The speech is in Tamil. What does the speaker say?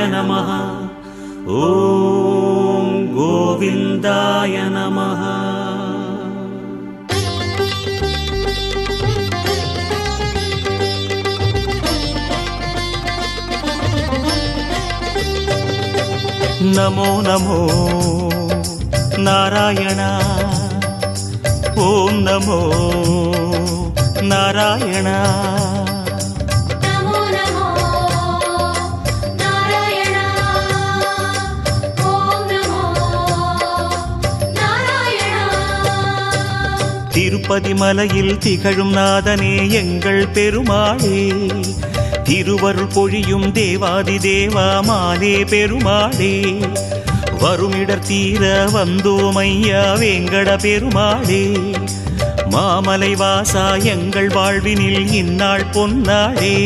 நமः. ஓம் கோவிந்தாய நமः. நமோ நமோ நாராயண. ஓம் நமோ நாராயண. நமோ நமோ நாராயண. ஓம் நமோ நாராயண. திருப்பதி மலையில் திகழும் நாதனே எங்கள் பெருமாளே, திருவருள் பொழியும் தேவாதி தேவா மாலே பெருமாளே, வருமிடர் தீர வந்தோமையா வேங்கட பெருமாளே, மாமலை வாசா எங்கள் வாழ்வினில் இந்நாள் பொன்னாளே.